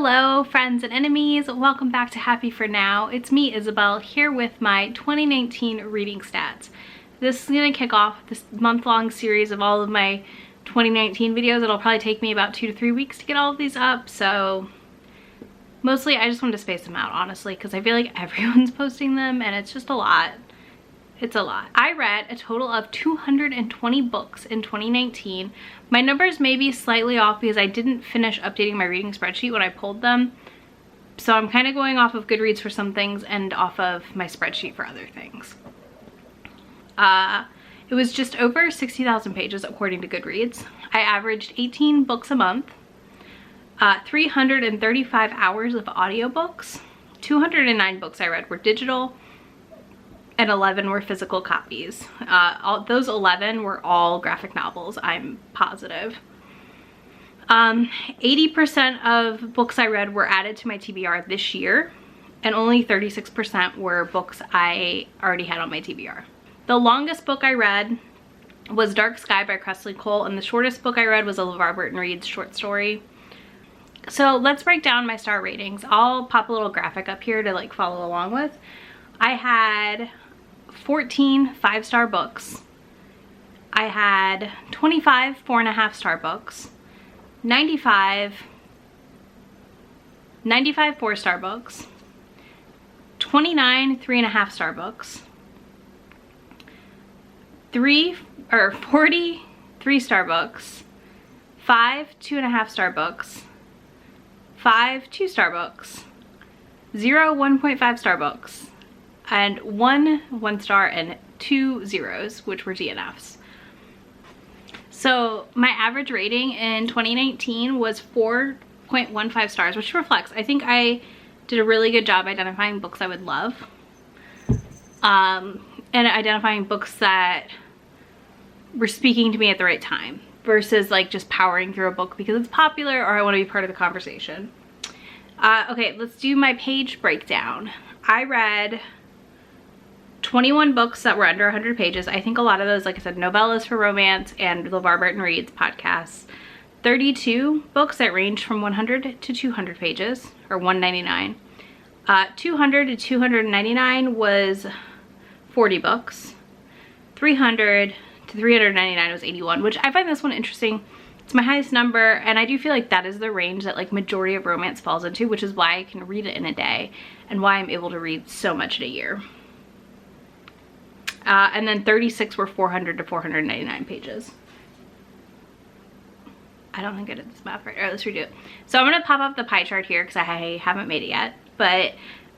Hello friends and enemies, welcome back to Happy for Now. It's me, Isabel, here with my 2019 reading stats. This is going to kick off this month-long series of all of my 2019 videos. It'll probably take me about 2 to 3 weeks to get all of these up, so mostly I just wanted to space them out, honestly, because I feel like everyone's posting them and it's just a lot. It's a lot. I read a total of 220 books in 2019. My numbers may be slightly off because I didn't finish updating my reading spreadsheet when I pulled them. So I'm kind of going off of Goodreads for some things and off of my spreadsheet for other things. It was just over 60,000 pages according to Goodreads. I averaged 18 books a month, 335 hours of audiobooks, 209 books I read were digital, and 11 were physical copies. Those 11 were all graphic novels, I'm positive. 80% of books I read were added to my TBR this year, and only 36% were books I already had on my TBR. The longest book I read was Dark Sky by Cressley Cole, and the shortest book I read was a LeVar Burton Reads short story. So let's break down my star ratings. I'll pop a little graphic up here to like follow along with. I had 14 5-star books. I had 25 4.5 star books, 95 4-star books, 29 3.5 star books, 40 3-star books, 5 2.5 star books, 5 2-star books, 0 1.5 star books, and 1 1-star and 2 zeros, which were DNFs. So my average rating in 2019 was 4.15 stars, which reflects, I think I did a really good job identifying books I would love, and identifying books that were speaking to me at the right time versus like just powering through a book because it's popular or I want to be part of the conversation. Okay, let's do my page breakdown. I read 21 books that were under 100 pages. I think a lot of those, like I said, novellas for romance and LeVar Burton Reads podcasts. 32 books that ranged from 100 to 200 pages, or 199. 200 to 299 was 40 books. 300 to 399 was 81, which I find this one interesting. It's my highest number, and I do feel like that is the range that like majority of romance falls into, which is why I can read it in a day and why I'm able to read so much in a year. And then 36 were 400 to 499 pages. I don't think I did this math right. All right, let's redo it. So I'm going to pop up the pie chart here because I haven't made it yet. But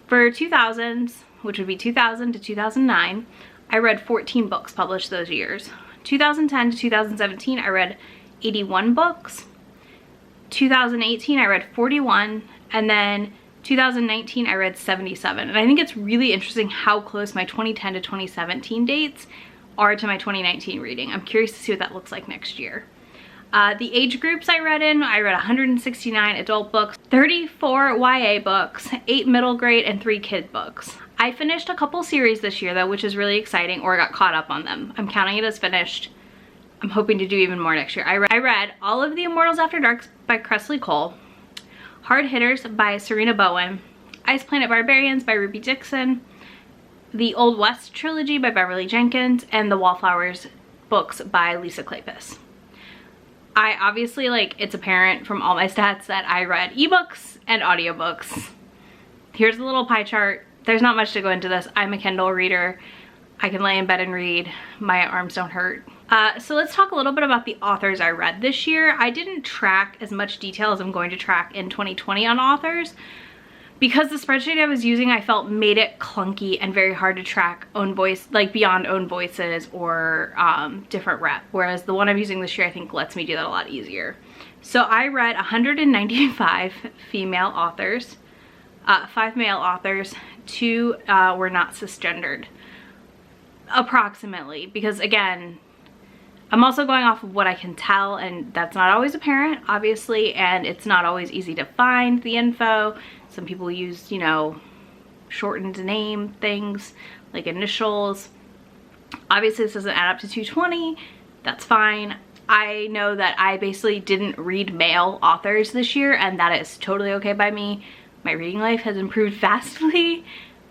for 2000s, which would be 2000 to 2009, I read 14 books published those years. 2010 to 2017, I read 81 books. 2018, I read 41. And then 2019 I read 77, and I think it's really interesting how close my 2010 to 2017 dates are to my 2019 reading. I'm curious to see what that looks like next year. The age groups I read 169 adult books, 34 YA books, 8 middle grade, and 3 kid books. I finished a couple series this year though, which is really exciting, or got caught up on them. I'm counting it as finished. I'm hoping to do even more next year. I read all of The Immortals After Dark by Cressley Cole, Hard Hitters by Serena Bowen, Ice Planet Barbarians by Ruby Dixon, the Old West trilogy by Beverly Jenkins, and the Wallflowers books by Lisa Kleypas. I obviously, like, it's apparent from all my stats that I read ebooks and audiobooks. Here's a little pie chart. There's not much to go into this. I'm a Kindle reader. I can lay in bed and read. My arms don't hurt. So let's talk a little bit about the authors I read this year. I didn't track as much detail as I'm going to track in 2020 on authors because the spreadsheet I was using I felt made it clunky and very hard to track own voice, like beyond own voices or different rep, whereas the one I'm using this year I think lets me do that a lot easier. So I read 195 female authors, 5 male authors, 2 were not cisgendered, approximately, because again, I'm also going off of what I can tell, and that's not always apparent, obviously, and it's not always easy to find the info. Some people use, you know, shortened name things, like initials. Obviously, this doesn't add up to 220. That's fine. I know that I basically didn't read male authors this year, and that is totally okay by me. My reading life has improved vastly,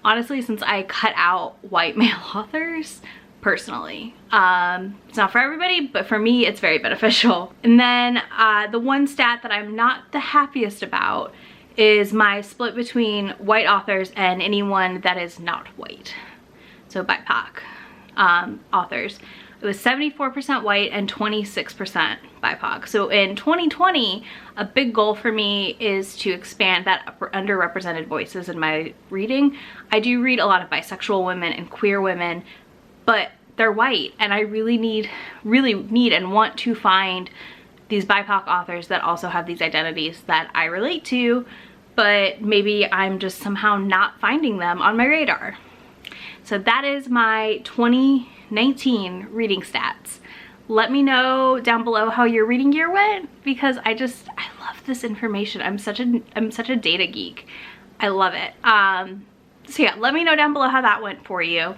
honestly, since I cut out white male authors, personally. It's not for everybody, but for me, it's very beneficial. And then the one stat that I'm not the happiest about is my split between white authors and anyone that is not white. So BIPOC authors. It was 74% white and 26% BIPOC. So in 2020, a big goal for me is to expand that underrepresented voices in my reading. I do read a lot of bisexual women and queer women, but they're white, and I really need and want to find these BIPOC authors that also have these identities that I relate to, but maybe I'm just somehow not finding them on my radar. So that is my 2019 reading stats. Let me know down below how your reading year went, because I love this information. I'm such a data geek. I love it. So yeah, let me know down below how that went for you.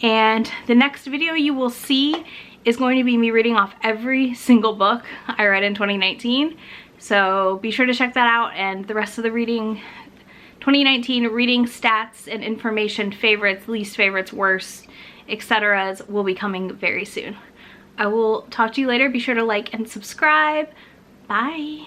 And the next video you will see is going to be me reading off every single book I read in 2019. So be sure to check that out, and the rest of the 2019 reading stats and information, favorites, least favorites, worst, etc. will be coming very soon. I will talk to you later. Be sure to like and subscribe. Bye.